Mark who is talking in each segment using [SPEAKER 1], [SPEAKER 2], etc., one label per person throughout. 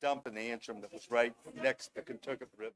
[SPEAKER 1] dump in Antrim that was right next to Kentucky River.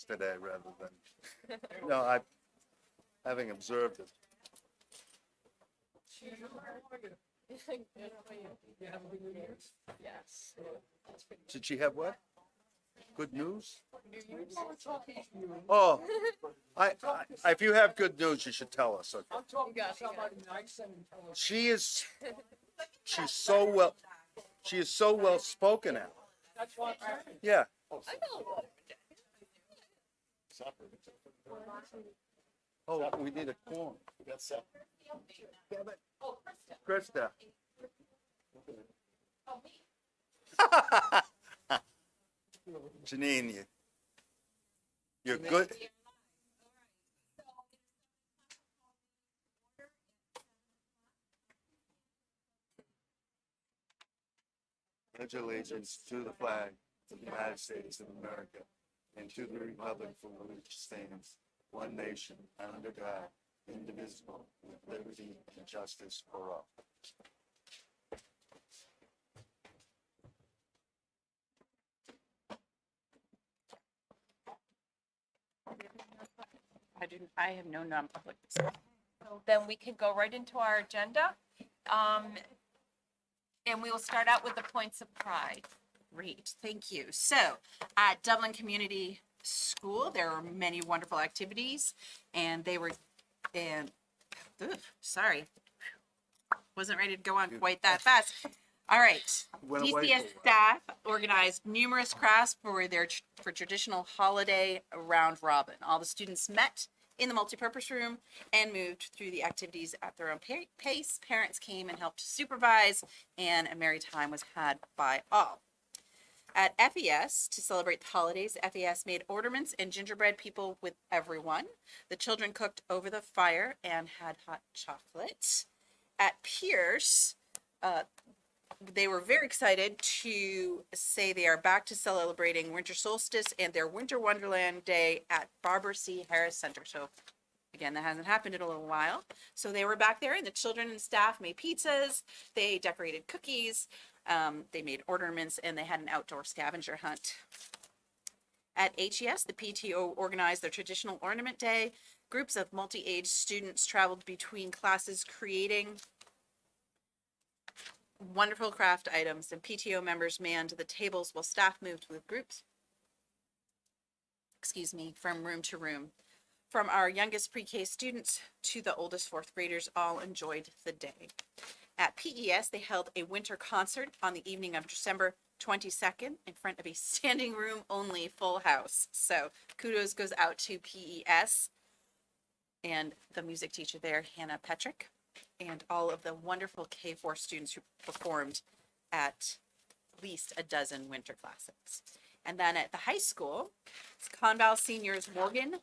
[SPEAKER 1] Today rather than, no, I, having observed it.
[SPEAKER 2] Yes.
[SPEAKER 1] Did she have what? Good news? Oh, if you have good news, you should tell us. Okay.
[SPEAKER 3] I'm talking to somebody nice and intelligent.
[SPEAKER 1] She's so well, she is so well spoken at.
[SPEAKER 3] That's why I'm asking.
[SPEAKER 1] Yeah.
[SPEAKER 2] I know a lot of
[SPEAKER 1] Oh, we need a quorum.
[SPEAKER 4] We got set.
[SPEAKER 2] Oh,
[SPEAKER 1] Krista.
[SPEAKER 2] Krista.
[SPEAKER 1] Janine, you're good. Pledge allegiance to the flag of the United States of America and to the republic for which it stands, one nation, under God, indivisible, with liberty and justice for all.
[SPEAKER 2] I have no non-public. So then we can go right into our agenda. And we will start out with the points of pride. Great, thank you. So at Dublin Community School, there are many wonderful activities and sorry, wasn't ready to go on quite that fast. All right,
[SPEAKER 1] Went away
[SPEAKER 2] DCS
[SPEAKER 1] for a while.
[SPEAKER 2] staff organized numerous crafts for traditional holiday round robin. All the students met in the multipurpose room and moved through the activities at their own pace. Parents came and helped supervise, and a merry time was had by all. At FES, to celebrate the holidays, FES made ornaments and gingerbread people with everyone. The children cooked over the fire and had hot chocolate. At Pierce, they were very excited to say they are back to celebrating winter solstice and their winter wonderland day at Barbara C. Harris Center. So Again, that hasn't happened in a little while. So they were back there, and the children and staff made pizzas. They decorated cookies. They made ornaments, and they had an outdoor scavenger hunt. At HES, the PTO organized their traditional ornament day. Groups of multi-age students traveled between classes, creating wonderful craft items, and PTO members manned the tables while staff moved with groups, from room to room. From our youngest pre-K students to the oldest fourth graders, all enjoyed the day. At PES, they held a winter concert on the evening of December 22nd in front of a standing room only full house. So kudos goes out to PES and the music teacher there, Hannah Petrick, and all of the wonderful K4 students who performed at least a dozen winter classics. And then at the high school, Conval seniors Morgan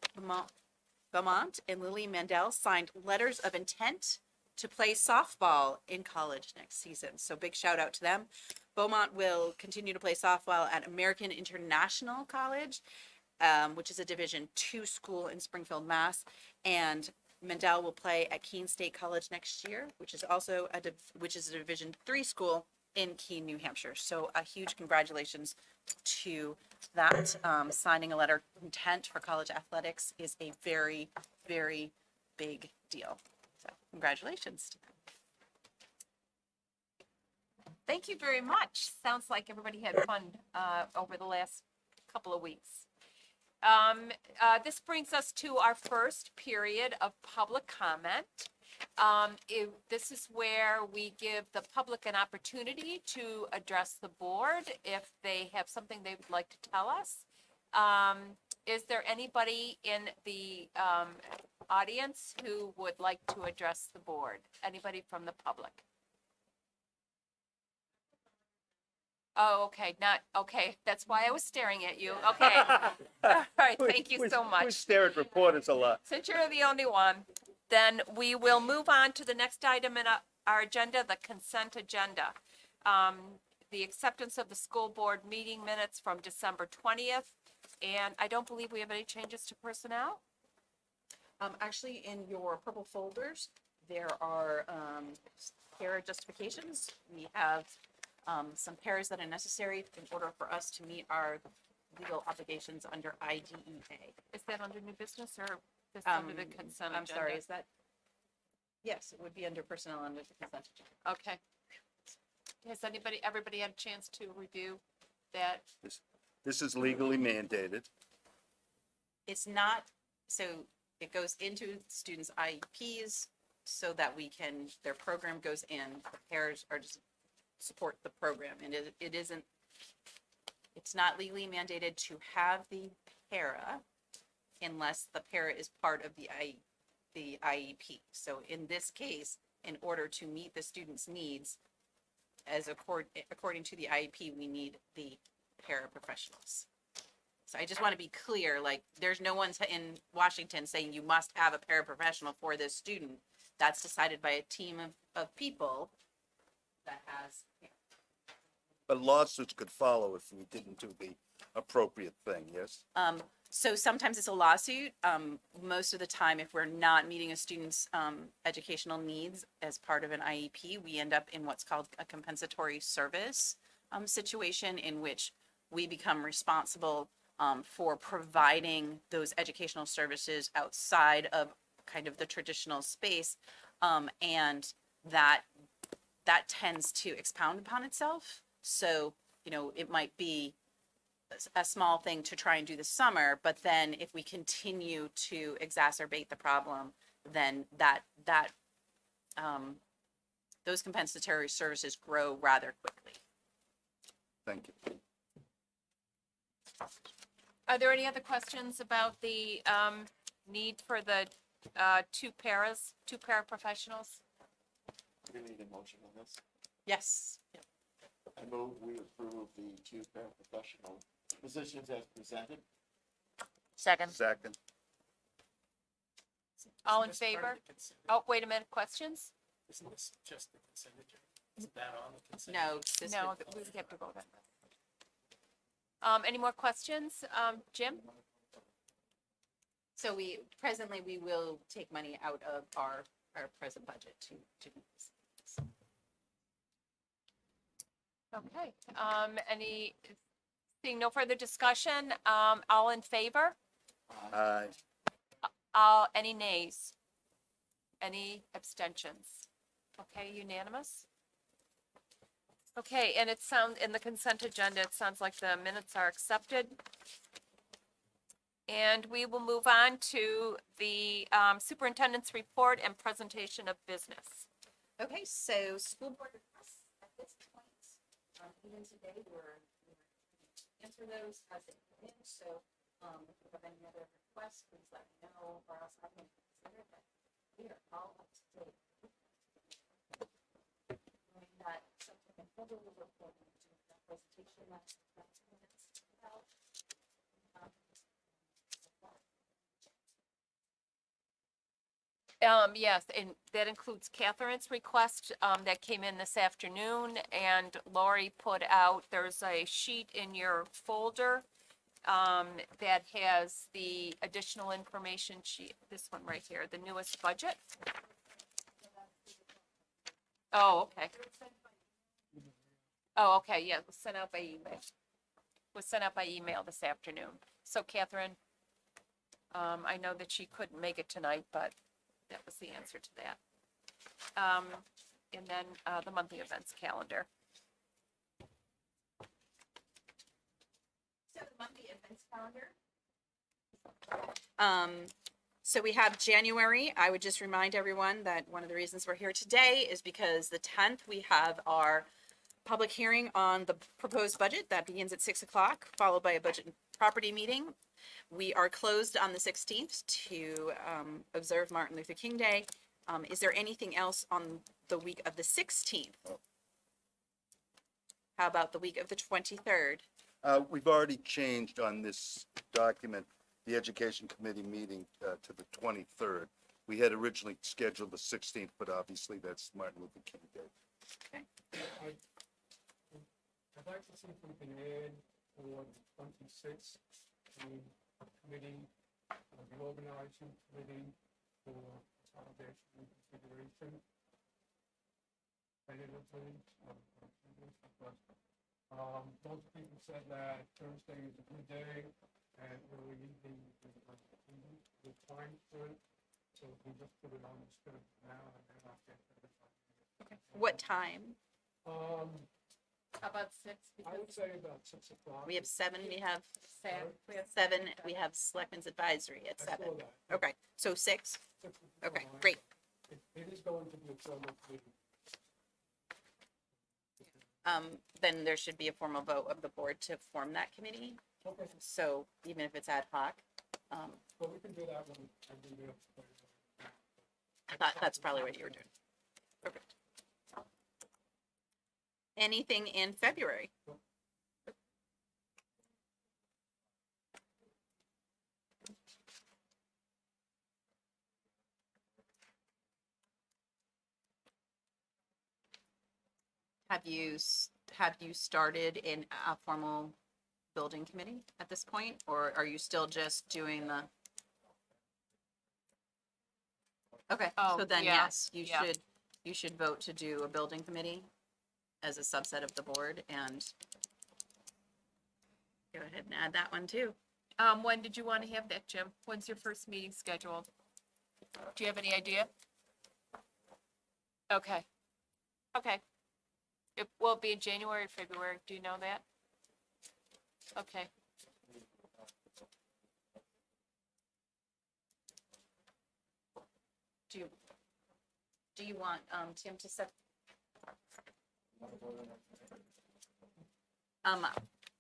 [SPEAKER 2] Beaumont and Lily Mandel signed letters of intent to play softball in college next season. So big shout out to them. Beaumont will continue to play softball at American International College, which is a Division II school in Springfield, Mass. And Mandel will play at Keene State College next year, which is also a Division III school in Keene, New Hampshire. So a huge congratulations to that. Signing a letter of intent for college athletics is a very, very big deal. So congratulations to them.
[SPEAKER 4] Thank you very much. Sounds like everybody had fun over the last couple of weeks. This brings us to our first period of public comment. This is where we give the public an opportunity to address the board if they have something they would like to tell us. Is there anybody in the audience who would like to address the board? Anybody from the public? Oh, okay, okay, that's why I was staring at you, okay. All right, thank you so
[SPEAKER 5] We
[SPEAKER 4] much.
[SPEAKER 5] stare at reporters a lot.
[SPEAKER 4] Since you're the only one, then we will move on to the next item in our agenda, the consent agenda. The acceptance of the school board meeting minutes from December 20th, and I don't believe we have any changes to personnel.
[SPEAKER 2] Actually, in your purple folders, there are pair justifications. We have some pairs that are necessary in order for us to meet our legal obligations under IDEA.
[SPEAKER 4] Is that under new business or this under the consent agenda?
[SPEAKER 2] I'm sorry, is that? Yes, it would be under personnel under the consent agenda.
[SPEAKER 4] Okay. Has everybody had a chance to review that?
[SPEAKER 5] This is legally mandated.
[SPEAKER 2] It's not, so it goes into students' IEPs so that their program goes in, the pairs are just support the program, and it's not legally mandated to have the para unless the para is part of the IEP. So in this case, in order to meet the student's needs, according to the IEP, we need the paraprofessionals. So I just want to be clear, like, there's no one in Washington saying you must have a paraprofessional for this student. That's decided by a team of people that has.
[SPEAKER 5] But lawsuits could follow if we didn't do the appropriate thing, yes?
[SPEAKER 2] So sometimes it's a lawsuit. Most of the time, if we're not meeting a student's educational needs as part of an IEP, we end up in what's called a compensatory service situation, in which we become responsible for providing those educational services outside of kind of the traditional space, and that tends to expound upon itself. So, it might be a small thing to try and do this summer, but then if we continue to exacerbate the problem, then those compensatory services grow rather quickly.
[SPEAKER 5] Thank you.
[SPEAKER 4] Are there any other questions about the need for the two paraprofessionals?
[SPEAKER 1] We need a motion on this.
[SPEAKER 2] Yes.
[SPEAKER 1] I move we approve the two paraprofessional positions as presented.
[SPEAKER 4] Second.
[SPEAKER 5] Second.
[SPEAKER 4] All in favor? Oh, wait a minute, questions?
[SPEAKER 3] Isn't this just the consent agenda? Is that on the consent?
[SPEAKER 2] No. This
[SPEAKER 4] No,
[SPEAKER 2] would-
[SPEAKER 4] we have to vote on that. Any more questions? Jim?
[SPEAKER 2] So presently, we will take money out of our present budget to do this.
[SPEAKER 4] Okay, seeing no further discussion, all in favor?
[SPEAKER 5] Aye.
[SPEAKER 4] Any nays? Any abstentions? Okay, unanimous? Okay, and in the consent agenda, it sounds like the minutes are accepted. And we will move on to the superintendent's report and presentation of business.
[SPEAKER 2] Okay, so school board requests at this point, even today, we're answer those as they come in, so, if you have any other requests, please let me know, or else I can consider that we are all up to date. Knowing that something in February will report into the presentation that's minutes about.
[SPEAKER 4] Yes, and that includes Catherine's request, that came in this afternoon, and Lori put out, there's a sheet in your folder, that has the additional information sheet, this one right here, the newest budget. Oh, okay. Oh, okay, yeah, it was sent out by email. Was sent out by email this afternoon. So Catherine, I know that she couldn't make it tonight, but that was the answer to that. And then, the monthly events calendar.
[SPEAKER 2] So the monthly events calendar. So we have January. I would just remind everyone that one of the reasons we're here today is because the 10th, we have our public hearing on the proposed budget that begins at 6 o'clock, followed by a budget and property meeting. We are closed on the 16th to observe Martin Luther King Day. Is there anything else on the week of the 16th? How about the week of the 23rd?
[SPEAKER 5] We've already changed on this document, the Education Committee meeting to the 23rd. We had originally scheduled the 16th, but obviously that's Martin Luther King Day.
[SPEAKER 3] I'd like to see if we can add for the 26th, a committee, the organizing committee for consolidation and configuration. Tentatively, most people said that Thursday is a good day and early evening is the time for it. So we just put it on the schedule now and then I'll get it.
[SPEAKER 2] What time?
[SPEAKER 3] Um,
[SPEAKER 4] How about 6?
[SPEAKER 3] I would say about 6 o'clock.
[SPEAKER 2] We have 7, we have
[SPEAKER 4] We have
[SPEAKER 2] 7, we have Selectmen's Advisory at
[SPEAKER 3] I
[SPEAKER 2] 7.
[SPEAKER 3] saw that.
[SPEAKER 2] Okay, so 6?
[SPEAKER 3] 6 would be
[SPEAKER 2] Okay,
[SPEAKER 3] fine.
[SPEAKER 2] great.
[SPEAKER 3] It is going to be a formal meeting.
[SPEAKER 2] Then there should be a formal vote of the board to form that committee.
[SPEAKER 3] Okay,
[SPEAKER 2] So even if it's ad hoc,
[SPEAKER 3] well, we can do that when I do the.
[SPEAKER 2] I thought that's probably what you were doing. Perfect. Anything in February? Have you started in a formal building committee at this point, or are you still just doing the? Okay,
[SPEAKER 4] Oh,
[SPEAKER 2] so then
[SPEAKER 4] yeah,
[SPEAKER 2] yes,
[SPEAKER 4] yeah.
[SPEAKER 2] you should vote to do a building committee as a subset of the board and go ahead and add that one too.
[SPEAKER 4] When did you want to have that, Jim? When's your first meeting scheduled? Do you have any idea? Okay. Okay. It will be in January or February. Do you know that? Okay.
[SPEAKER 2] Do you want, Tim to set?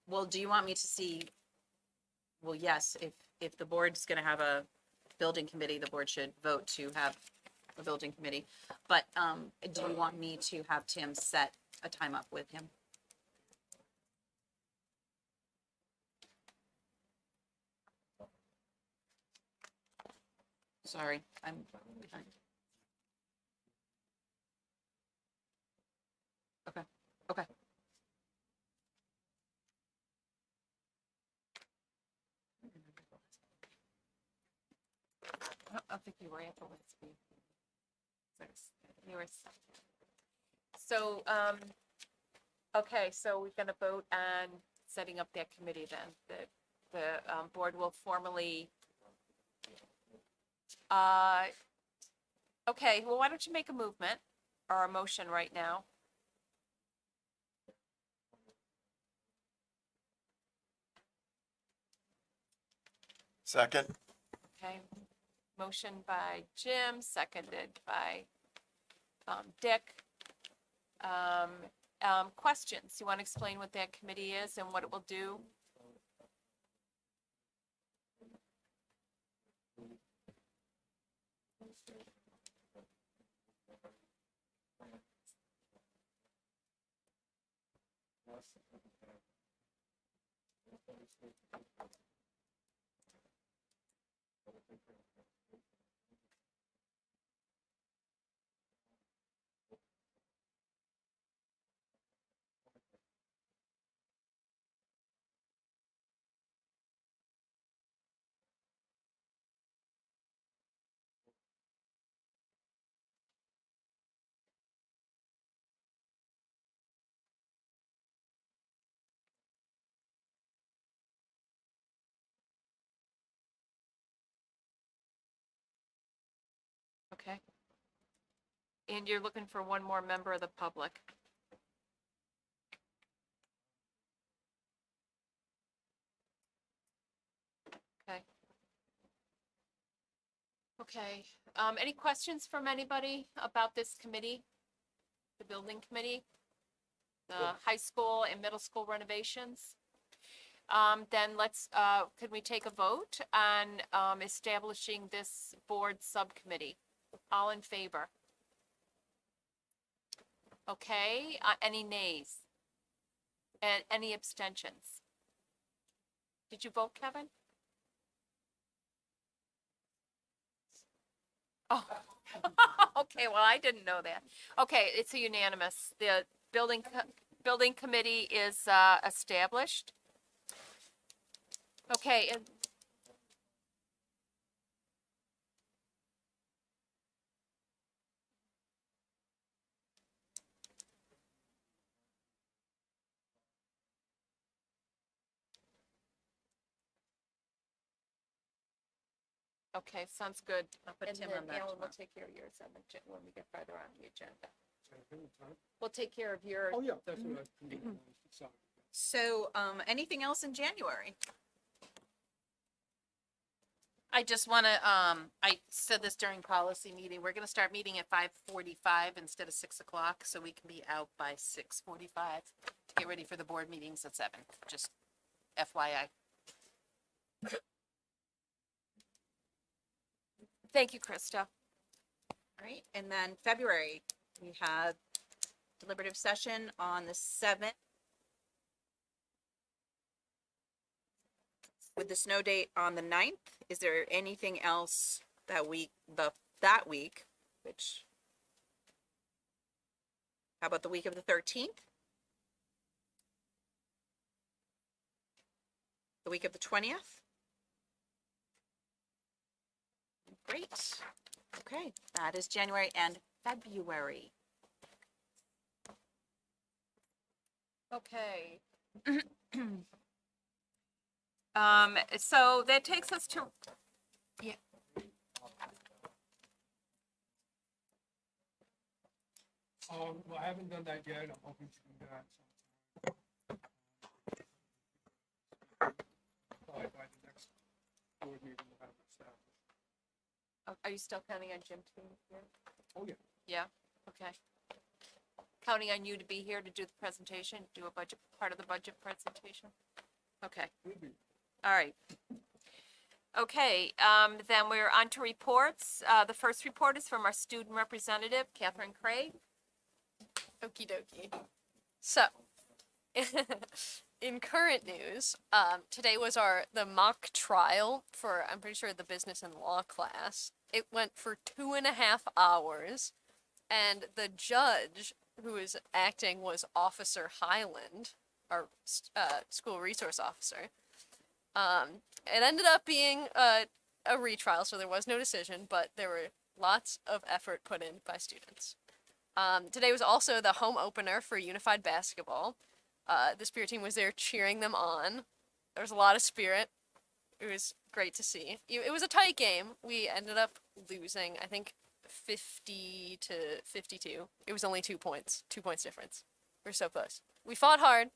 [SPEAKER 2] Well, do you want me to see? Well, yes, if the board's gonna have a building committee, the board should vote to have a building committee. But, do you want me to have Tim set a time up with him? Sorry, I'm behind. Okay, okay.
[SPEAKER 4] think you were at the last meeting. You were. So, okay, so we're gonna vote on setting up that committee then. The board will formally, okay, well, why don't you make a movement or a motion right now?
[SPEAKER 1] Second.
[SPEAKER 4] Okay, motion by Jim, seconded by Dick. Questions? You want to explain what that committee is and what it will do? Okay. And you're looking for one more member of the public. Okay. Okay, any questions from anybody about this committee? The building committee? The high school and middle school renovations? Then let's, could we take a vote on, establishing this board subcommittee? All in favor? Okay, any nays? And any abstentions? Did you vote, Kevin? Oh, okay, well, I didn't know that. Okay, it's a unanimous. The building committee is, established. Okay, and okay, sounds good.
[SPEAKER 2] I'll put
[SPEAKER 4] And
[SPEAKER 2] Tim
[SPEAKER 4] then
[SPEAKER 2] on that
[SPEAKER 4] Alan will
[SPEAKER 2] tomorrow.
[SPEAKER 4] take care of yours on the, when we get further on the agenda.
[SPEAKER 3] So, anytime.
[SPEAKER 4] We'll take care of your,
[SPEAKER 3] Oh, yeah, that's what I can do. Sorry.
[SPEAKER 2] So, anything else in January? I just want to, I said this during policy meeting, we're going to start meeting at 5:45 instead of 6 o'clock, so we can be out by 6:45 to get ready for the board meetings at 7, just FYI.
[SPEAKER 4] thank you, Krista.
[SPEAKER 2] All right, and then February, we have deliberative session on the 7th. With the snow date on the 9th, is there anything else that week, that week, which, how about the week of the 13th? The week of the 20th? Great. Okay, that is January and February.
[SPEAKER 4] Okay. So that takes us to,
[SPEAKER 3] Well, I haven't done that yet. I'm hoping to do that sometime. Probably by the next board meeting, we'll have it established.
[SPEAKER 4] are you still counting on Jim to be here?
[SPEAKER 3] Oh, yeah.
[SPEAKER 4] Yeah, okay. Counting on you to be here to do the presentation, do a budget, part of the budget presentation? Okay.
[SPEAKER 3] We'll be.
[SPEAKER 4] All right. Okay, then we're on to reports. The first report is from our student representative, Catherine Craig.
[SPEAKER 6] Okie dokie. So, in current news, today was the mock trial for, I'm pretty sure, the business and law class. It went for 2.5 hours, and the judge who was acting was Officer Highland, our school resource officer. It ended up being a retrial, so there was no decision, but there were lots of effort put in by students. Today was also the home opener for Unified Basketball. The Spirit team was there cheering them on. There was a lot of spirit. It was great to see. It was a tight game. We ended up losing, I think, 50 to 52. It was only 2 points. 2 points difference. We were so close. We fought hard,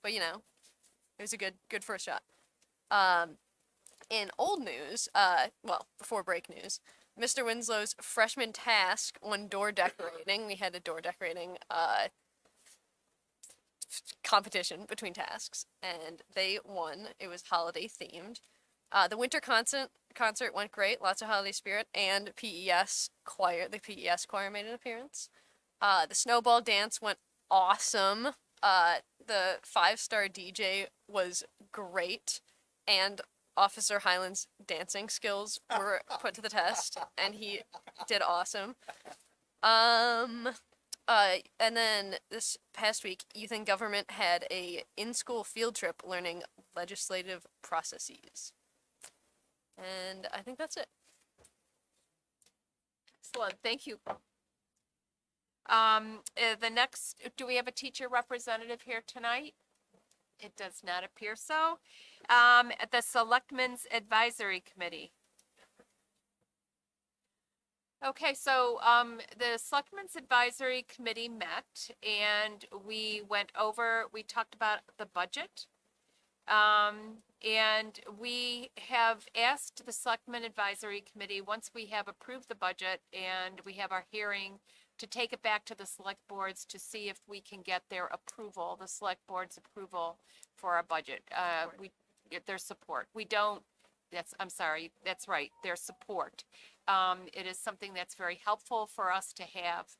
[SPEAKER 6] but you know, it was a good first shot. In old news, well, before break news, Mr. Winslow's freshman task won door decorating. We had a door decorating competition between tasks, and they won. It was holiday themed. The winter concert went great. Lots of holiday spirit, and PES choir. The PES choir made an appearance. The snowball dance went awesome. The 5-star DJ was great, and Officer Highland's dancing skills were put to the test, and he did awesome. And then this past week, Youth and Government had a in-school field trip learning legislative processes. And I think that's it.
[SPEAKER 4] Excellent, thank you. The next, do we have a teacher representative here tonight? It does not appear so. At the Selectmen's Advisory Committee. Okay, so the Selectmen's Advisory Committee met and we talked about the budget. And we have asked the Selectmen Advisory Committee, once we have approved the budget and we have our hearing, to take it back to the select boards to see if we can get their approval, the select board's approval for our budget. We get their support. We don't, I'm sorry, that's right, their support. It is something that's very helpful for us to have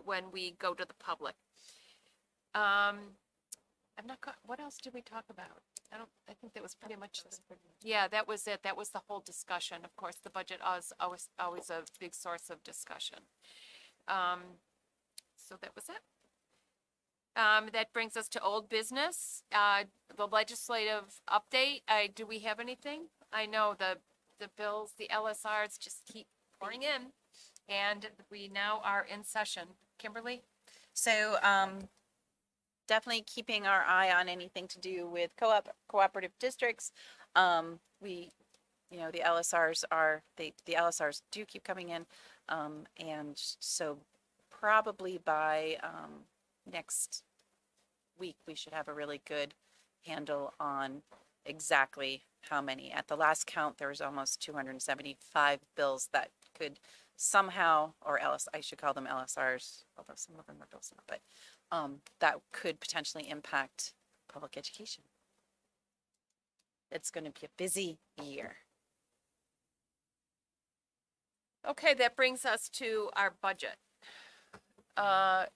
[SPEAKER 4] when we go to the public. What else did we talk about? I think that was pretty much, yeah, that was it. That was the whole discussion. Of course, the budget is always a big source of discussion. So that was it. That brings us to old business, the legislative update. Do we have anything? I know the bills, the LSRs just keep pouring in, and we now are in session. Kimberly?
[SPEAKER 2] So, definitely keeping our eye on anything to do with cooperative districts. The LSRs the LSRs do keep coming in. And so probably by, next week, we should have a really good handle on exactly how many. At the last count, there was almost 275 bills that could somehow, or I should call them LSRs, although some of them are bills not, but that could potentially impact public education. It's going to be a busy year.
[SPEAKER 4] Okay, that brings us to our budget. That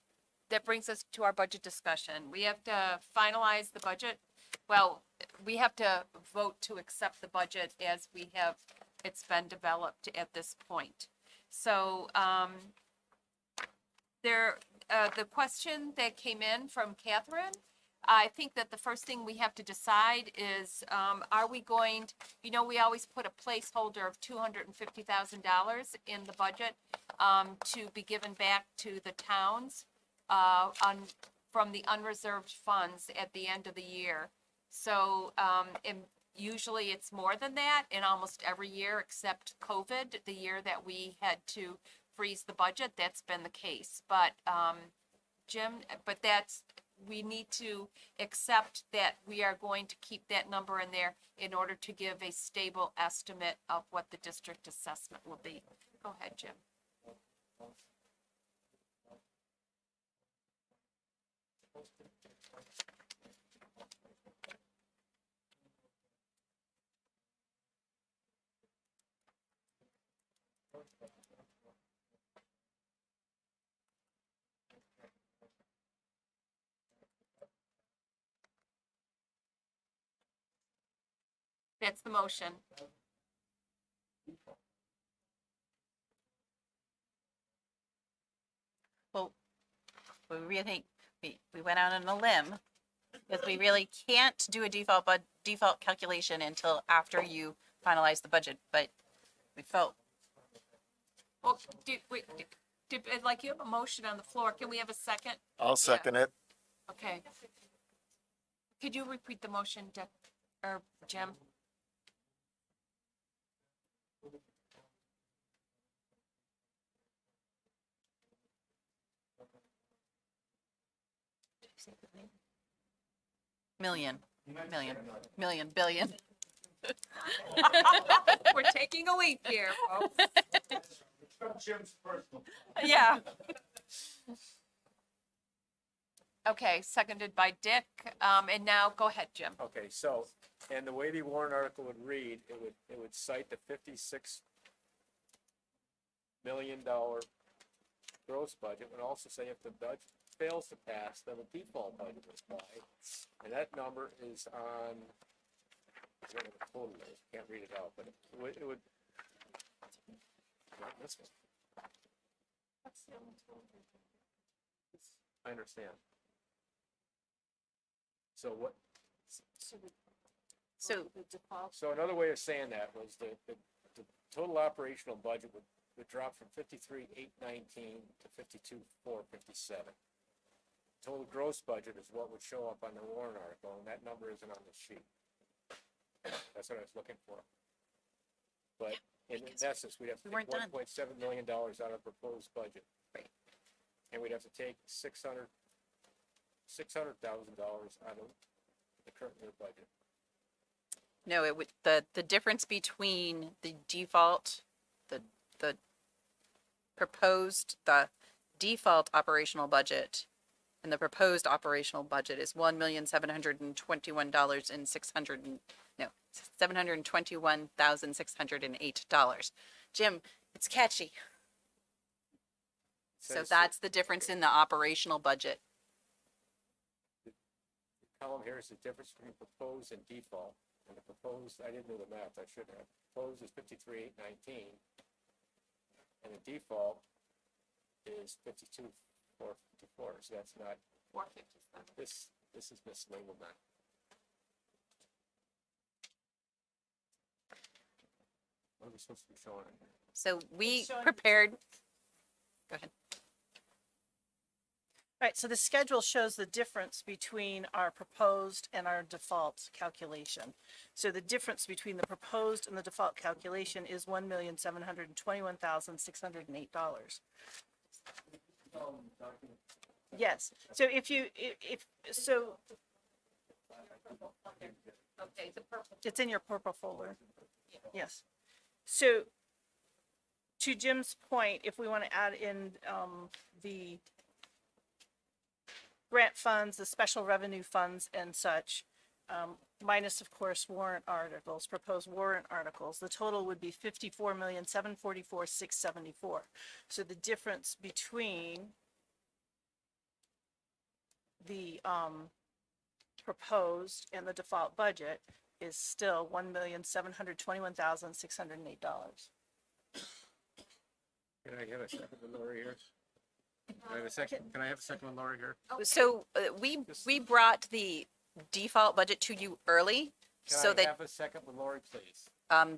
[SPEAKER 4] brings us to our budget discussion. We have to finalize the budget. Well, we have to vote to accept the budget as it's been developed at this point. So, the question that came in from Catherine, I think that the first thing we have to decide is, are we going to, we always put a placeholder of $250,000 in the budget to be given back to the towns from the unreserved funds at the end of the year. So usually it's more than that in almost every year except COVID, the year that we had to freeze the budget, that's been the case. But Jim, we need to accept that we are going to keep that number in there in order to give a stable estimate of what the district assessment will be. Go ahead, Jim. That's the motion.
[SPEAKER 2] Well, we really, we went out on a limb because we really can't do a default calculation until after you finalize the budget, but we felt,
[SPEAKER 4] Well, like you have a motion on the floor. Can we have a second?
[SPEAKER 1] I'll second it.
[SPEAKER 4] Okay. Could you repeat the motion, Dick, or Jim?
[SPEAKER 2] million, billion.
[SPEAKER 4] We're taking a leap here, folks.
[SPEAKER 3] Jim's personal.
[SPEAKER 2] Yeah.
[SPEAKER 4] Okay, seconded by Dick. And now, go ahead, Jim.
[SPEAKER 7] Okay, so, and the way the warrant article would read, it would cite the $56 million gross budget, would also say if the budget fails to pass, then the default budget would apply. And that number is on, I don't know what the total is, can't read it out, but it would, not this one. I understand. So what,
[SPEAKER 2] So,
[SPEAKER 7] so another way of saying that was the total operational budget would drop from 53,819 to 52,457. Total gross budget is what would show up on the warrant article, and that number isn't on the sheet. That's what I was looking for. But in essence, we'd have to
[SPEAKER 2] we weren't
[SPEAKER 7] take
[SPEAKER 2] done.
[SPEAKER 7] $1.7 million out of the proposed budget.
[SPEAKER 2] Right.
[SPEAKER 7] And we'd have to take $600,000 out of the current year budget.
[SPEAKER 2] no, it would, the difference between the default, the proposed, the default operational budget and the proposed operational budget is $721,608. Jim, it's catchy. So
[SPEAKER 7] Says-
[SPEAKER 2] that's the difference in the operational budget.
[SPEAKER 7] Column here is the difference between proposed and default. And the proposed, I didn't do the math, I should have. Proposed is 53,819. And the default is 52,454, so that's not,
[SPEAKER 4] 457.
[SPEAKER 7] this is mislabeled then. What are we supposed to be showing on here?
[SPEAKER 2] So we
[SPEAKER 8] showing-
[SPEAKER 2] prepared, go ahead.
[SPEAKER 8] Right, so the schedule shows the difference between our proposed and our default calculation. So the difference between the proposed and the default calculation is $1,721,608. Yes, so if you, so
[SPEAKER 4] Okay, the purple.
[SPEAKER 8] it's in your purple folder. Yes. So to Jim's point, if we want to add in, the grant funds, the special revenue funds and such, minus of course warrant articles, proposed warrant articles, the total would be $54,744,674. So the difference between the, proposed and the default budget is still $1,721,608.
[SPEAKER 7] Can I have a second with Lori here? Can I have a second, can I have a second with Lori here?
[SPEAKER 2] So we brought the default budget to you early, so
[SPEAKER 7] Can I
[SPEAKER 2] that
[SPEAKER 7] have a second with Lori, please?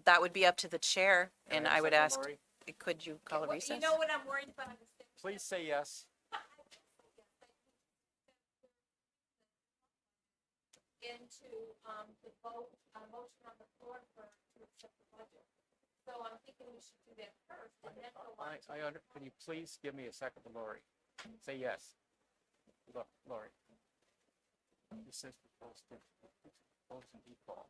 [SPEAKER 2] that would be up to the chair,
[SPEAKER 7] Can
[SPEAKER 2] and
[SPEAKER 7] have a
[SPEAKER 2] I would
[SPEAKER 7] second,
[SPEAKER 2] ask,
[SPEAKER 7] Lori?
[SPEAKER 2] could you call a
[SPEAKER 4] Well,
[SPEAKER 2] recess?
[SPEAKER 4] You know what I'm worried about?
[SPEAKER 7] Please say yes.
[SPEAKER 4] Into, the vote, a motion on the floor to accept the budget. So I'm thinking we should do that first and then go on.
[SPEAKER 7] Can you please give me a second with Lori? Say yes. Look, Lori. This says proposed and default.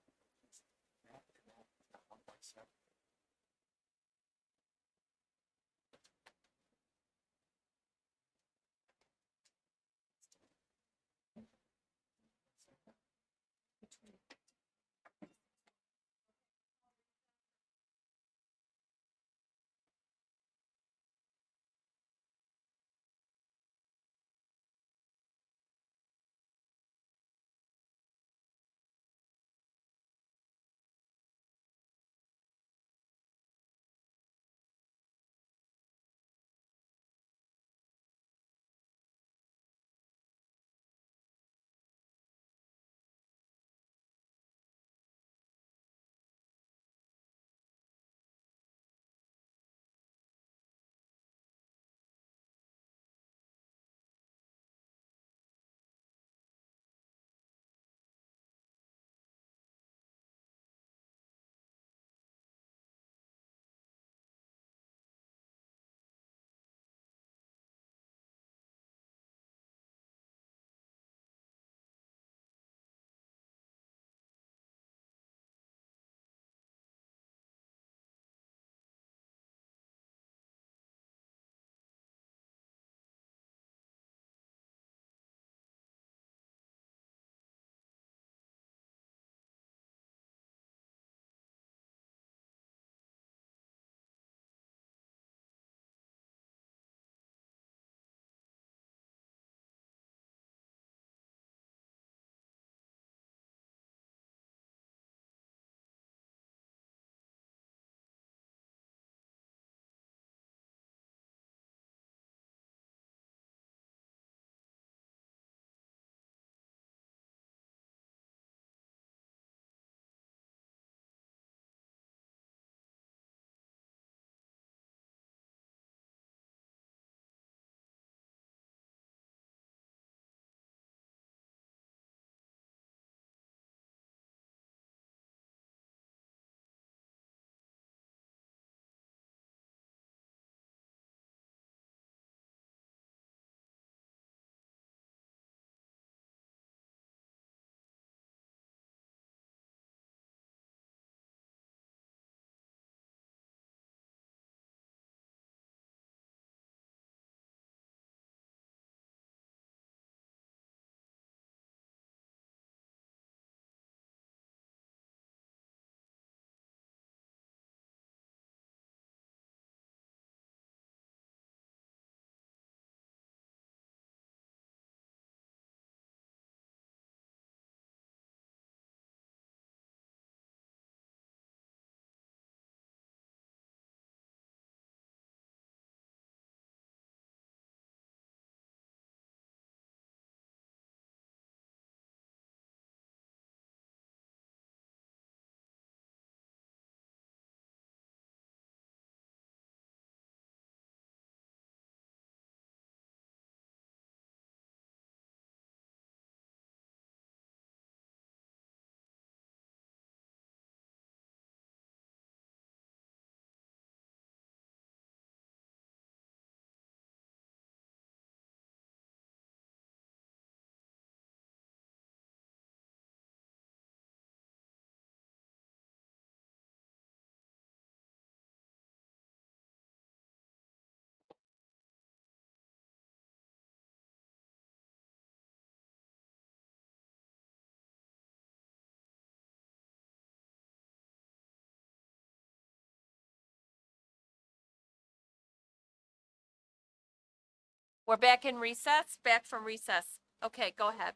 [SPEAKER 4] We're back in recess, back from recess. Okay, go ahead.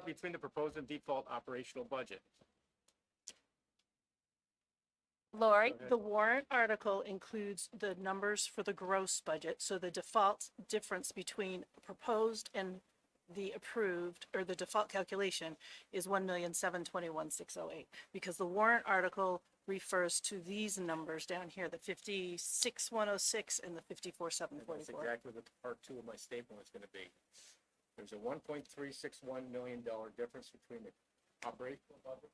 [SPEAKER 7] Between the proposed and default operational budget.
[SPEAKER 4] Lori?
[SPEAKER 8] The warrant article includes the numbers for the gross budget, so the default difference between proposed and the approved, or the default calculation, is 1,721,608. Because the warrant article refers to these numbers down here, the 56,106 and the
[SPEAKER 7] That's
[SPEAKER 8] 54,744.
[SPEAKER 7] exactly what part two of my statement was gonna be. There's a $1.361 million difference between the operational budget.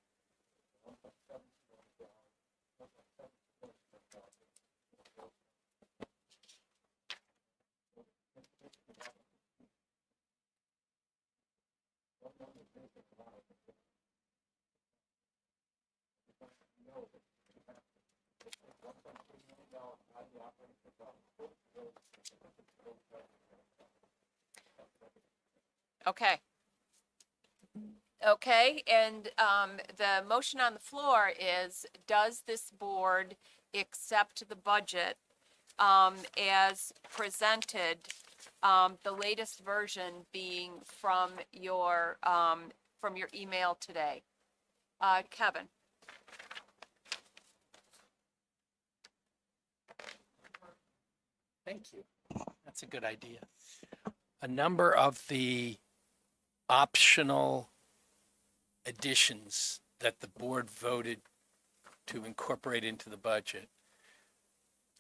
[SPEAKER 4] Okay. Okay, and the motion on the floor is, does this board accept the budget as presented? The latest version being from your email today. Kevin?
[SPEAKER 9] Thank you. That's a good idea. A number of the optional additions that the board voted to incorporate into the budget,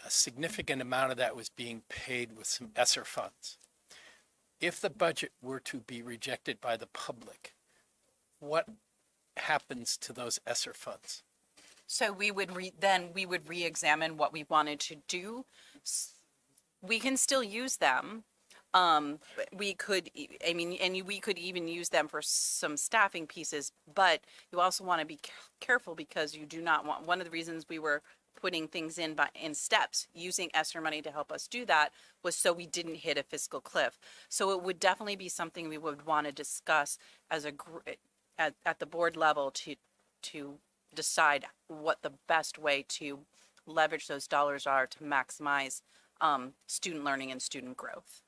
[SPEAKER 9] a significant amount of that was being paid with some ESSER funds. If the budget were to be rejected by the public, what happens to those ESSER funds?
[SPEAKER 2] So we would re-examine what we wanted to do. We can still use them. We could, we could even use them for some staffing pieces, but you also want to be careful because you do not want, one of the reasons we were putting things in steps, using ESSER money to help us do that, was so we didn't hit a fiscal cliff. So it would definitely be something we would want to discuss as at the board level to decide what the best way to leverage those dollars are to maximize student learning and student growth.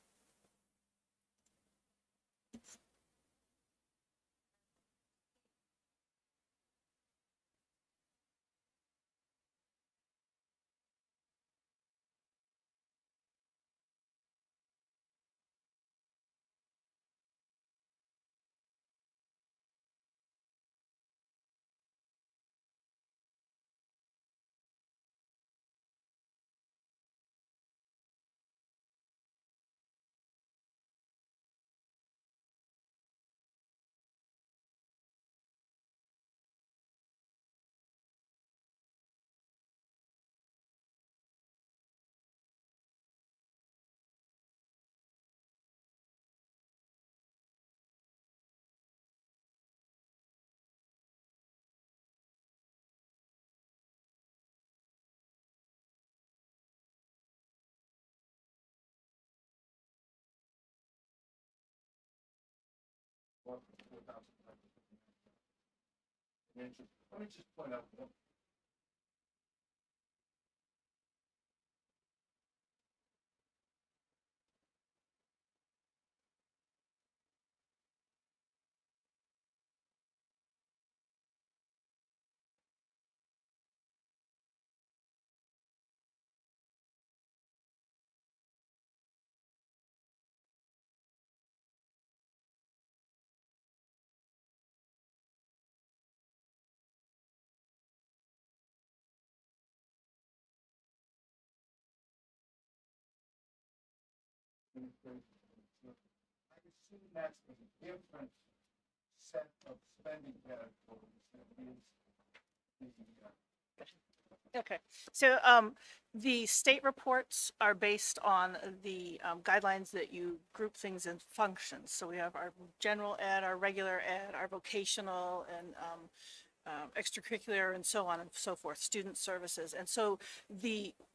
[SPEAKER 5] Let me just point out one. I assume that's a different set of spending categories that is the
[SPEAKER 8] Okay, so the state reports are based on the guidelines that you group things in functions. So we have our general ed, our regular ed, our vocational, and extracurricular, and so on and so forth, student services. And so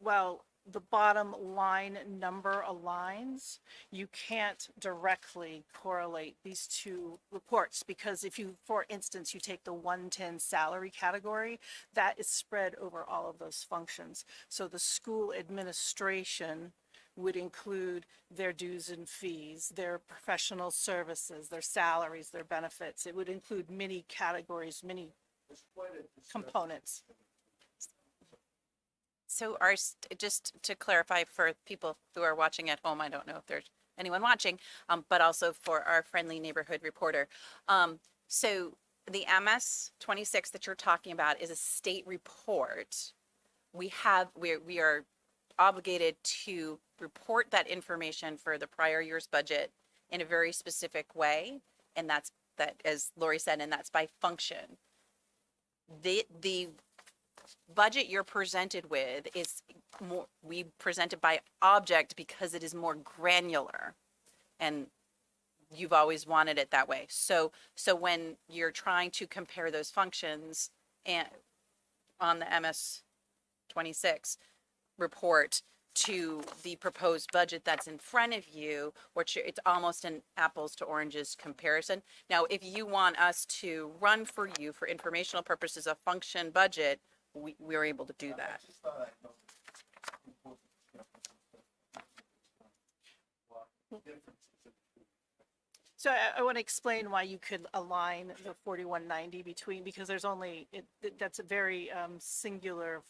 [SPEAKER 8] while the bottom line number aligns, you can't directly correlate these two reports, because if you, for instance, you take the 110 salary category, that is spread over all of those functions. So the school administration would include their dues and fees, their professional services, their salaries, their benefits. It would include many categories, many components.
[SPEAKER 2] So just to clarify for people who are watching at home, I don't know if there's anyone watching, but also for our friendly neighborhood reporter. So the MS 26 that you're talking about is a state report. We are obligated to report that information for the prior year's budget in a very specific way. And that, as Lori said, and that's by function. The budget you're presented with is more, we present it by object because it is more granular, and you've always wanted it that way. So when you're trying to compare those functions and on the MS 26 report to the proposed budget that's in front of you, which it's almost an apples to oranges comparison. Now, if you want us to run for you for informational purposes a function budget, we're able to do that.
[SPEAKER 8] So I want to explain why you could align the 4190 between, because there's only, that's a very singular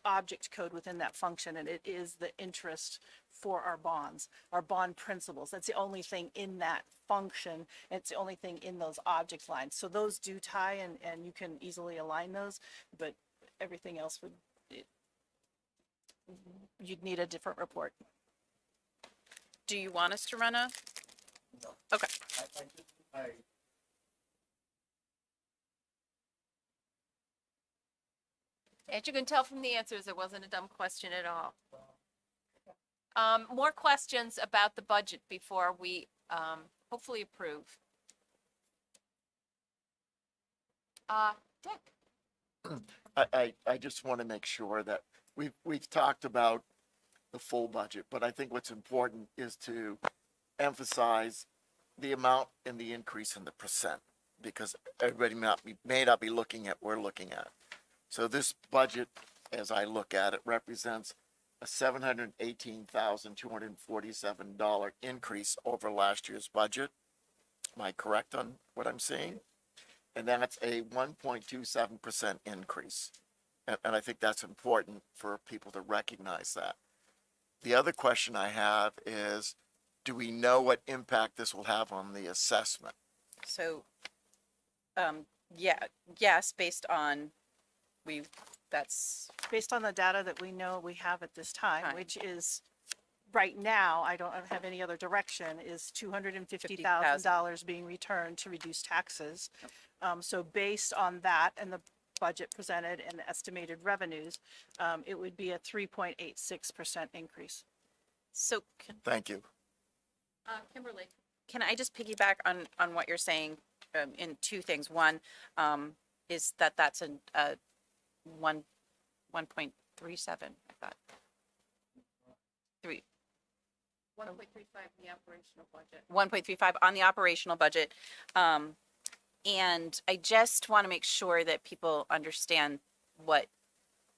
[SPEAKER 8] object code within that function, and it is the interest for our bonds, our bond principles. That's the only thing in that function. And it's the only thing in those object lines. So those do tie, and you can easily align those, but everything else you'd need a different report.
[SPEAKER 2] Do you want us to run a?
[SPEAKER 1] No.
[SPEAKER 2] Okay.
[SPEAKER 4] As you can tell from the answers, it wasn't a dumb question at all. More questions about the budget before we hopefully approve. Dick?
[SPEAKER 10] I just want to make sure that we've talked about the full budget, but I think what's important is to emphasize the amount and the increase in the percent, because everybody may not be looking at what we're looking at. So this budget, as I look at it, represents a $718,247 increase over last year's budget. Am I correct on what I'm saying? And that's a 1.27% increase. And I think that's important for people to recognize that. The other question I have is, do we know what impact this will have on the assessment?
[SPEAKER 2] So, yes, based on that's
[SPEAKER 8] Based on the data that we know we have at this time, which is, right now, I don't have any other direction, is $250,000 being returned to reduce taxes. So based on that and the budget presented and the estimated revenues, it would be a 3.86% increase.
[SPEAKER 2] so.
[SPEAKER 10] Thank you.
[SPEAKER 4] Kimberly?
[SPEAKER 2] Can I just piggyback on what you're saying in two things? One is that's a 1.37. I thought 3.
[SPEAKER 4] 1.35 in the operational budget.
[SPEAKER 2] 1.35 on the operational budget. And I just want to make sure that people understand what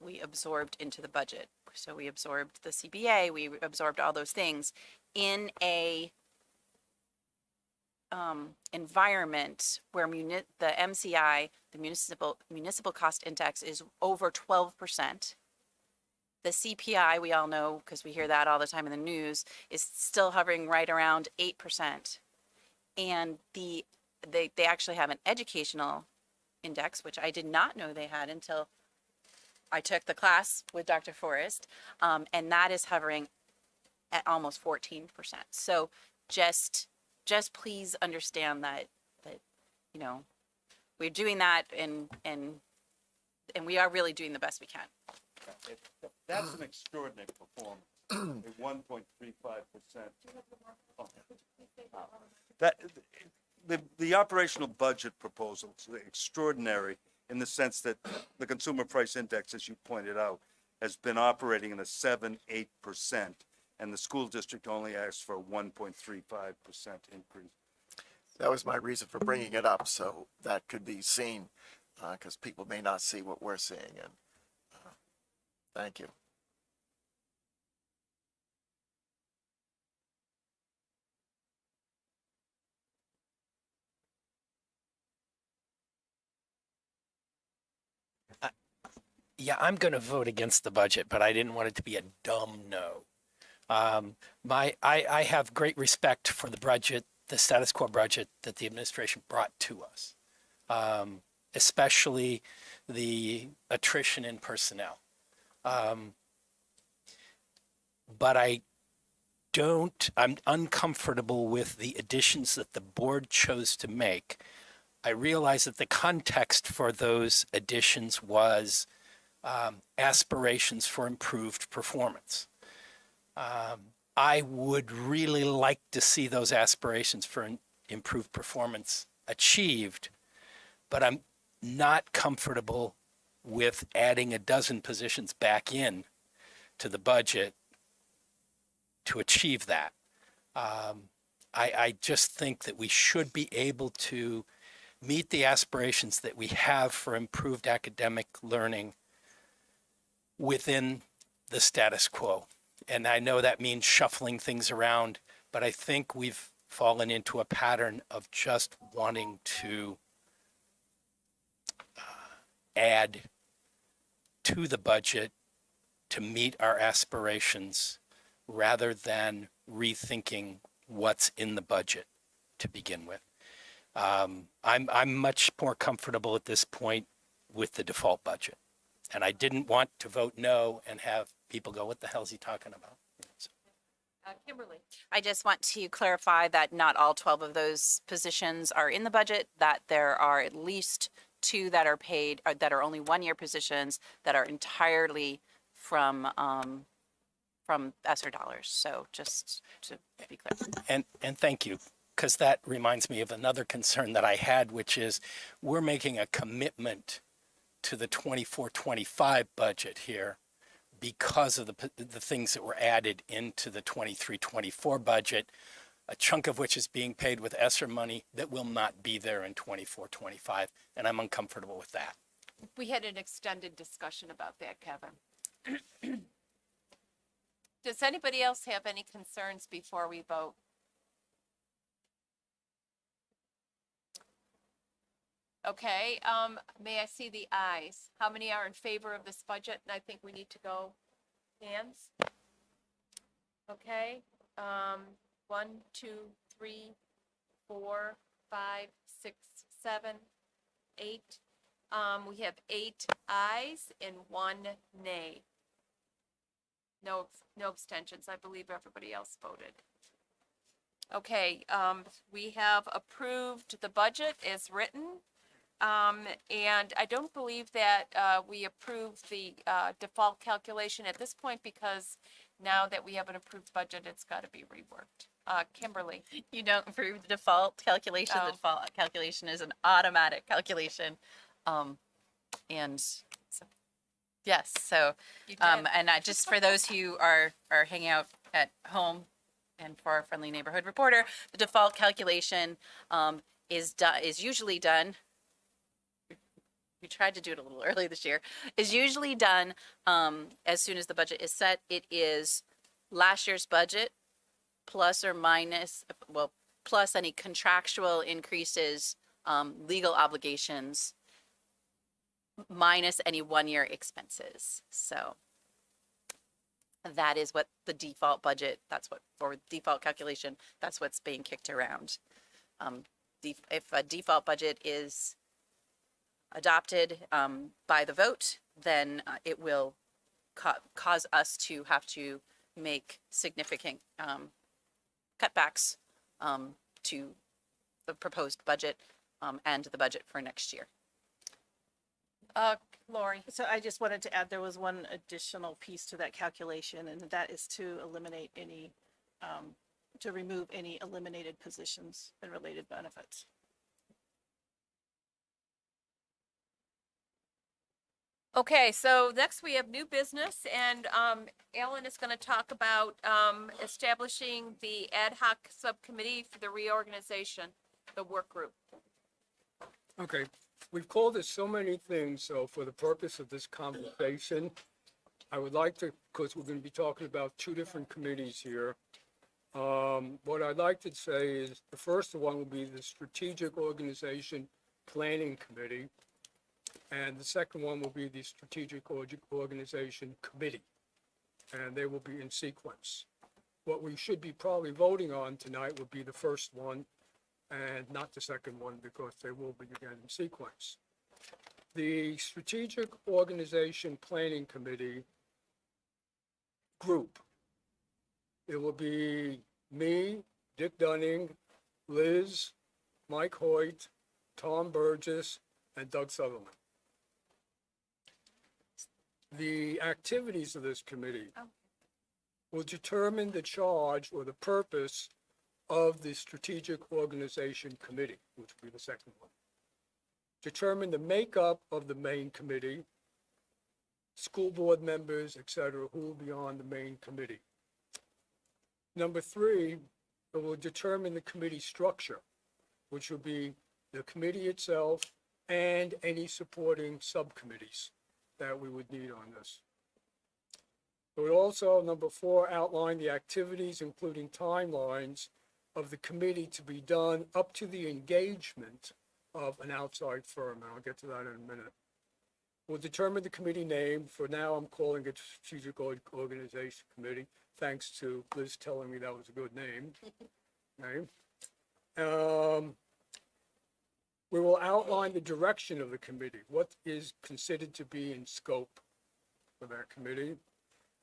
[SPEAKER 2] we absorbed into the budget. So we absorbed the CBA, we absorbed all those things in a environment where the MCI, the municipal cost index, is over 12%. The CPI, we all know, because we hear that all the time in the news, is still hovering right around 8%. And they actually have an educational index, which I did not know they had until I took the class with Dr. Forrest, and that is hovering at almost 14%. So just please understand that we're doing that, and and we are really doing the best we can.
[SPEAKER 5] That's an extraordinary performance, a 1.35%. That, the operational budget proposal is extraordinary in the sense that the consumer price index, as you pointed out, has been operating in a 7-8%, and the school district only asked for a 1.35% increase.
[SPEAKER 10] That was my reason for bringing it up, so that could be seen, because people may not see what we're seeing, and, thank you.
[SPEAKER 9] Yeah, I'm going to vote against the budget, but I didn't want it to be a dumb no. I have great respect for the budget, the status quo budget that the administration brought to us, especially the attrition in personnel. But I'm uncomfortable with the additions that the board chose to make. I realize that the context for those additions was aspirations for improved performance. I would really like to see those aspirations for improved performance achieved, but I'm not comfortable with adding a dozen positions back in to the budget to achieve that. I just think that we should be able to meet the aspirations that we have for improved academic learning within the status quo. And I know that means shuffling things around, but I think we've fallen into a pattern of just wanting to add to the budget to meet our aspirations rather than rethinking what's in the budget to begin with. I'm much more comfortable at this point with the default budget. And I didn't want to vote no and have people go, what the hell is he talking about? So,
[SPEAKER 4] Kimberly?
[SPEAKER 2] I just want to clarify that not all 12 of those positions are in the budget, that there are at least 2 that are paid, or that are only 1-year positions that are entirely from ESSER dollars. So just to be clear.
[SPEAKER 9] and thank you, because that reminds me of another concern that I had, which is we're making a commitment to the 24-25 budget here because of the things that were added into the 23-24 budget, a chunk of which is being paid with ESSER money that will not be there in 24-25, and I'm uncomfortable with that.
[SPEAKER 4] We had an extended discussion about that, Kevin. Does anybody else have any concerns before we vote? Okay, may I see the ayes? How many are in favor of this budget? And I think we need to go hands. Okay, 1, 2, 3, 4, 5, 6, 7, 8. We have 8 ayes and 1 nay. No abstentions. I believe everybody else voted. Okay, we have approved the budget as written. And I don't believe that we approved the default calculation at this point, because now that we have an approved budget, it's got to be reworked. Kimberly?
[SPEAKER 2] You don't approve the default calculation.
[SPEAKER 4] Oh.
[SPEAKER 2] The default calculation is an automatic calculation. And so, yes, so,
[SPEAKER 4] You did.
[SPEAKER 2] and just for those who are hanging out at home and for our friendly neighborhood reporter, the default calculation is usually done. We tried to do it a little early this year, is usually done as soon as the budget is set. It is last year's budget plus or minus, well, plus any contractual increases, legal obligations, minus any 1-year expenses. So that is what the default budget, that's what, for default calculation, that's what's being kicked around. If a default budget is adopted by the vote, then it will cause us to have to make significant cutbacks to the proposed budget and the budget for next year.
[SPEAKER 4] Lori?
[SPEAKER 8] So I just wanted to add, there was one additional piece to that calculation, and that is to eliminate any, to remove any eliminated positions and related benefits.
[SPEAKER 4] Okay, so next we have new business, and Alan is going to talk about establishing the ad hoc subcommittee for the reorganization, the work group.
[SPEAKER 3] Okay, we've called it so many things, so for the purpose of this conversation, I would like to, because we're going to be talking about two different committees here. What I'd like to say is the first one will be the Strategic Organization Planning Committee, and the second one will be the Strategic Organization Committee, and they will be in sequence. What we should be probably voting on tonight would be the first one, and not the second one, because they will be again in sequence. The Strategic Organization Planning Committee group, it will be me, Dick Dunning, Liz, Mike Hoyt, Tom Burgess, and Doug Sutherland. The activities of this committee will determine the charge or the purpose of the Strategic Organization Committee, which will be the second one. Determine the makeup of the main committee, school board members, etc., who will be on the main committee. Number three, it will determine the committee structure, which will be the committee itself and any supporting subcommittees that we would need on this. It would also, number four, outline the activities, including timelines of the committee to be done up to the engagement of an outside firm, and I'll get to that in a minute. We'll determine the committee name. For now, I'm calling it Strategic Organization Committee, thanks to Liz telling me that was a good name. Okay. We will outline the direction of the committee, what is considered to be in scope for that committee,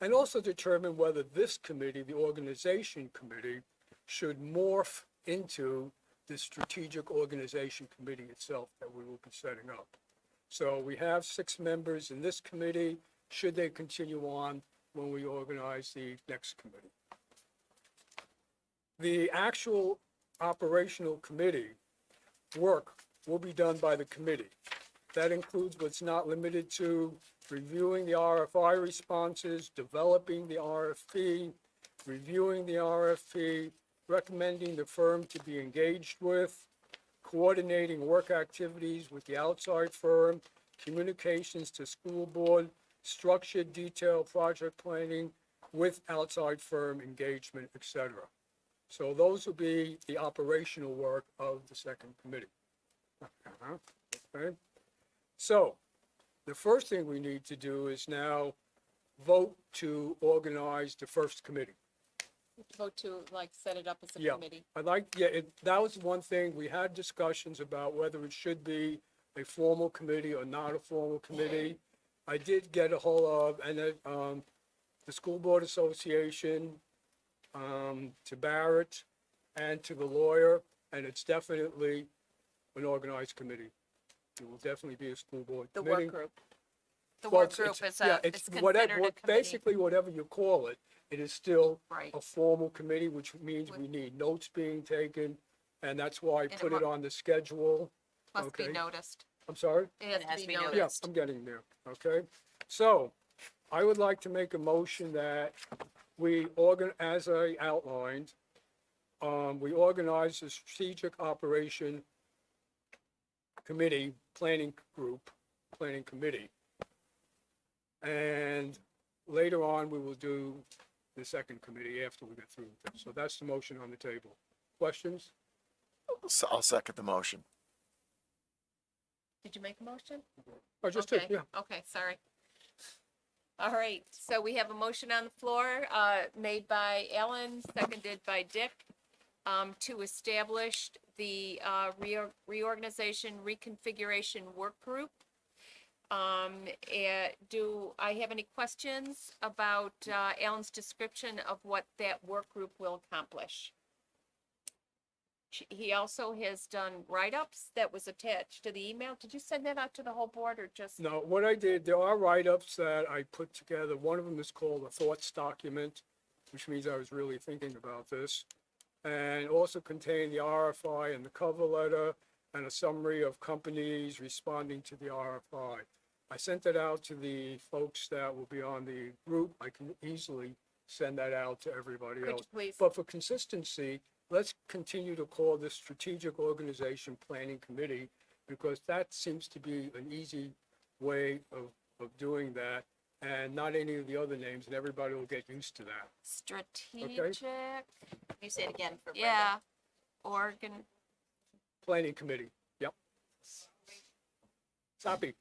[SPEAKER 3] and also determine whether this committee, the Organization Committee, should morph into the Strategic Organization Committee itself that we will be setting up. So we have 6 members in this committee, should they continue on when we organize the next committee. The actual operational committee work will be done by the committee. That includes what's not limited to reviewing the RFI responses, developing the RFP, reviewing the RFP, recommending the firm to be engaged with, coordinating work activities with the outside firm, communications to school board, structured detailed project planning with outside firm engagement, etc. So those will be the operational work of the second committee. Okay. So the first thing we need to do is now vote to organize the first committee.
[SPEAKER 4] Vote to like set it up as a
[SPEAKER 3] Yeah.
[SPEAKER 4] committee.
[SPEAKER 3] That was one thing, we had discussions about whether it should be a formal committee or not a formal committee. I did get a hold of, and the School Board Association, to Barrett, and to the lawyer, and it's definitely an organized committee. It will definitely be a school board
[SPEAKER 4] The
[SPEAKER 3] committee.
[SPEAKER 4] work group. The
[SPEAKER 3] Well,
[SPEAKER 4] work group is considered a committee.
[SPEAKER 3] Basically, whatever you call it, it is still
[SPEAKER 4] Right.
[SPEAKER 3] a formal committee, which means we need notes being taken, and that's why I
[SPEAKER 4] And it
[SPEAKER 3] put it
[SPEAKER 4] mu-
[SPEAKER 3] on the schedule.
[SPEAKER 4] Must be
[SPEAKER 3] okay.
[SPEAKER 4] noticed.
[SPEAKER 3] I'm sorry?
[SPEAKER 4] It has to be
[SPEAKER 3] Yeah,
[SPEAKER 4] noticed.
[SPEAKER 3] I'm getting there, okay? So, I would like to make a motion that we as I outlined, we organize the Strategic Operation Committee, Planning Committee. And later on, we will do the second committee after we get through with this. So that's the motion on the table. Questions?
[SPEAKER 10] So I'll second the motion.
[SPEAKER 4] Did you make a motion?
[SPEAKER 3] Or just two,
[SPEAKER 4] Okay,
[SPEAKER 3] yeah.
[SPEAKER 4] okay, sorry. All right, so we have a motion on the floor, made by Ellen, seconded by Dick, to establish the, reorganization, reconfiguration work group. Do I have any questions about, Alan's description of what that work group will accomplish? He also has done write-ups that was attached to the email. Did you send that out to the whole board or just?
[SPEAKER 3] No, what I did, there are write-ups that I put together. One of them is called a thoughts document, which means I was really thinking about this. And also contained the RFI and the cover letter and a summary of companies responding to the RFI. I sent it out to the folks that will be on the group. I can easily send that out to everybody
[SPEAKER 4] Could you
[SPEAKER 3] else.
[SPEAKER 4] please?
[SPEAKER 3] But for consistency, let's continue to call this Strategic Organization Planning Committee, because that seems to be an easy way of doing that, and not any of the other names, and everybody will get used to that.
[SPEAKER 4] Strategic,
[SPEAKER 2] Can you say it again for Brenda?
[SPEAKER 4] yeah, organ,
[SPEAKER 3] Planning Committee, yep. Sapi,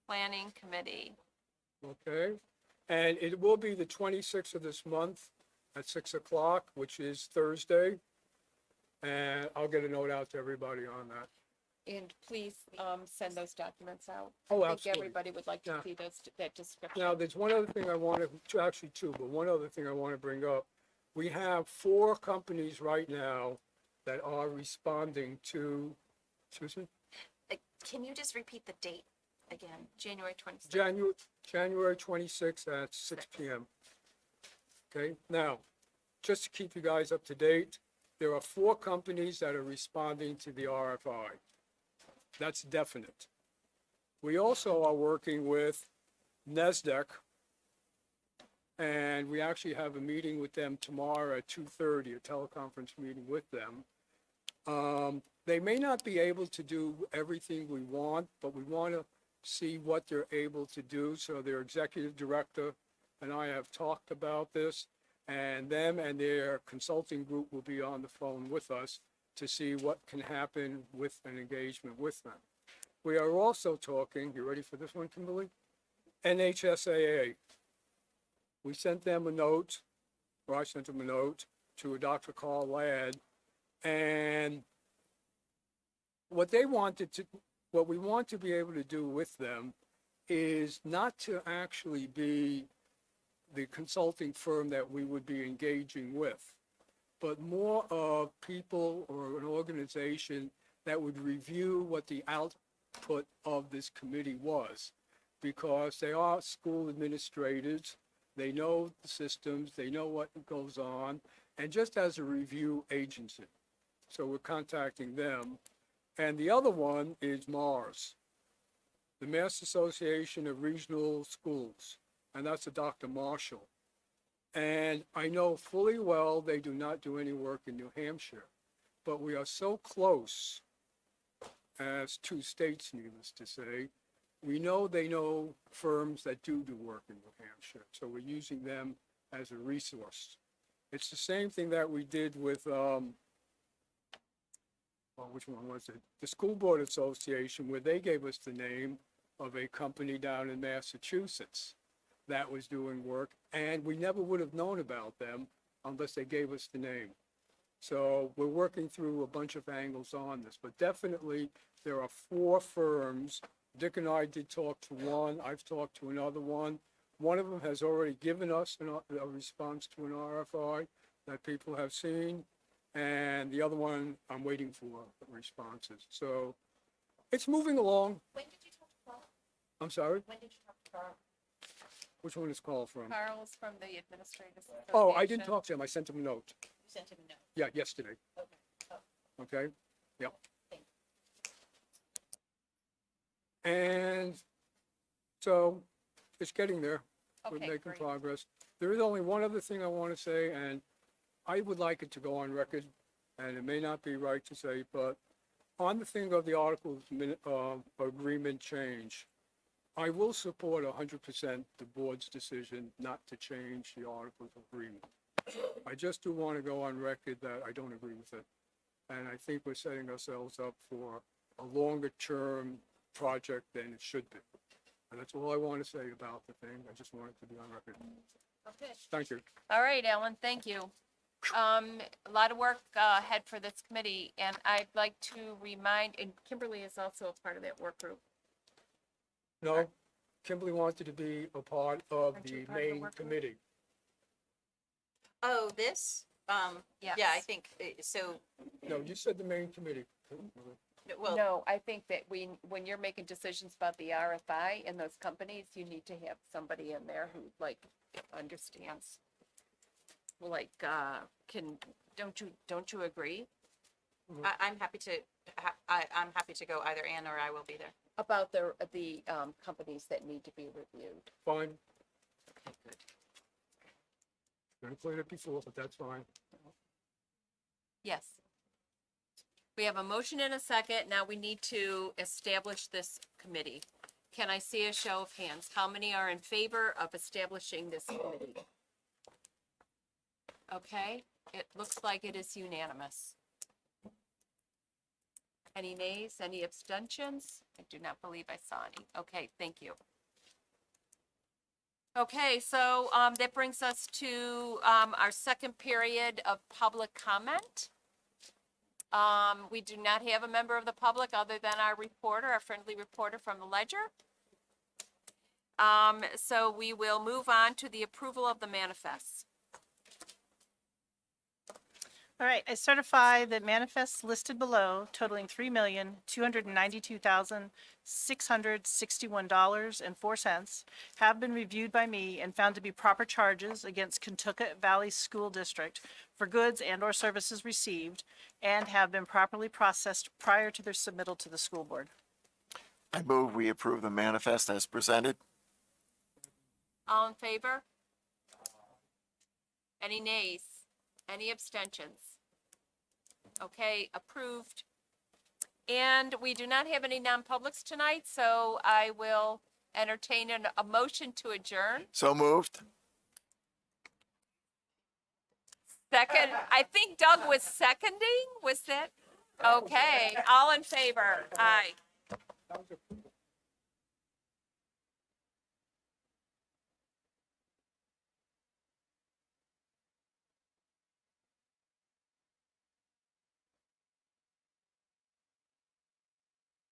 [SPEAKER 4] planning committee.
[SPEAKER 3] okay? And it will be the 26th of this month at 6 o'clock, which is Thursday. And I'll get a note out to everybody on that.
[SPEAKER 4] And please, send those documents out.
[SPEAKER 3] Oh,
[SPEAKER 4] I think
[SPEAKER 3] absolutely.
[SPEAKER 4] everybody would like to
[SPEAKER 3] Yeah.
[SPEAKER 4] see those, that description.
[SPEAKER 3] Now, there's one other thing I want to, actually two, but one other thing I want to bring up. We have 4 companies right now that are responding to, excuse me,
[SPEAKER 2] Can you just repeat the date again?
[SPEAKER 4] January 26th.
[SPEAKER 3] January 26th at 6 PM. Okay, now, just to keep you guys up to date, there are 4 companies that are responding to the RFI. That's definite. We also are working with NASDAQ, and we actually have a meeting with them tomorrow at 2:30, a teleconference meeting with them. They may not be able to do everything we want, but we want to see what they're able to do. So their executive director and I have talked about this, and them and their consulting group will be on the phone with us to see what can happen with an engagement with them. We are also talking, you ready for this one, Kimberly? NHSAA. We sent them a note, or I sent them a note to Dr. Carl Ladd, and what we want to be able to do with them is not to actually be the consulting firm that we would be engaging with, but more of people or an organization that would review what the output of this committee was. Because they are school administrators, they know the systems, they know what goes on, and just as a review agency. So we're contacting them. And the other one is MARS, the Mass Association of Regional Schools, and that's a Dr. Marshall. And I know fully well they do not do any work in New Hampshire, but we are so close as 2 states, needless to say. We know they know firms that do work in New Hampshire, so we're using them as a resource. It's the same thing that we did with, which one was it? The School Board Association, where they gave us the name of a company down in Massachusetts that was doing work, and we never would have known about them unless they gave us the name. So we're working through a bunch of angles on this, but definitely there are 4 firms. Dick and I did talk to one. I've talked to another one. One of them has already given us a response to an RFI that people have seen. And the other one, I'm waiting for responses. So it's moving along.
[SPEAKER 2] When did you talk to Carl?
[SPEAKER 3] I'm sorry,
[SPEAKER 2] When did you talk to Carl?
[SPEAKER 3] which one is called from?
[SPEAKER 4] Carl's from the Administrators
[SPEAKER 3] Oh, I didn't
[SPEAKER 4] Association.
[SPEAKER 3] talk to him. I sent him a note.
[SPEAKER 2] You sent him a note.
[SPEAKER 3] Yeah, yesterday.
[SPEAKER 2] Okay. Oh,
[SPEAKER 3] Okay? Yep.
[SPEAKER 2] thank
[SPEAKER 3] And so it's getting there. We're
[SPEAKER 4] Okay,
[SPEAKER 3] making
[SPEAKER 4] great.
[SPEAKER 3] progress. There is only one other thing I want to say, and I would like it to go on record, and it may not be right to say, but on the thing of the Articles of Agreement change, I will support 100% the board's decision not to change the Articles of Agreement. I just do want to go on record that I don't agree with it. And I think we're setting ourselves up for a longer-term project than it should be. And that's all I want to say about the thing. I just want it to be on record.
[SPEAKER 4] Okay.
[SPEAKER 3] Thank you.
[SPEAKER 4] All right, Ellen, thank you. A lot of work ahead for this committee, and I'd like to remind, and Kimberly is also a part of that work group.
[SPEAKER 3] No, Kimberly wanted to be a part of
[SPEAKER 4] Aren't
[SPEAKER 3] the
[SPEAKER 4] you part of the
[SPEAKER 3] main
[SPEAKER 4] work group?
[SPEAKER 3] committee.
[SPEAKER 2] Oh, this? Yeah, I
[SPEAKER 4] Yes.
[SPEAKER 2] think, so,
[SPEAKER 3] No, you said the main committee.
[SPEAKER 2] well,
[SPEAKER 4] No, I think that when you're making decisions about the RFI and those companies, you need to have somebody in there who like understands. Like, don't you agree
[SPEAKER 2] I'm happy to, I'm happy to go either Ann or I will be there.
[SPEAKER 4] about the companies that need to be reviewed?
[SPEAKER 3] Fine,
[SPEAKER 2] Okay, good.
[SPEAKER 3] I played it before, but that's fine.
[SPEAKER 4] Yes. We have a motion and a second. Now we need to establish this committee. Can I see a show of hands? How many are in favor of establishing this committee? Okay, it looks like it is unanimous. Any nays, any abstentions? I do not believe I saw any. Okay, thank you. Okay, so, that brings us to, our second period of public comment. We do not have a member of the public other than our reporter, our friendly reporter from the Ledger. So we will move on to the approval of the manifests.
[SPEAKER 8] All right, I certify that manifests listed below totaling $3,292,661.04 have been reviewed by me and found to be proper charges against Kentucky Valley School District for goods and/or services received and have been properly processed prior to their submittal to the school board.
[SPEAKER 10] I move we approve the manifest as presented.
[SPEAKER 4] All in favor? Any nays? Any abstentions? Okay, approved. And we do not have any non-publics tonight, so I will entertain a motion to adjourn.
[SPEAKER 10] So moved.
[SPEAKER 4] Second, I think Doug was seconding, was that? Okay, all in favor? Aye.
[SPEAKER 3] That was a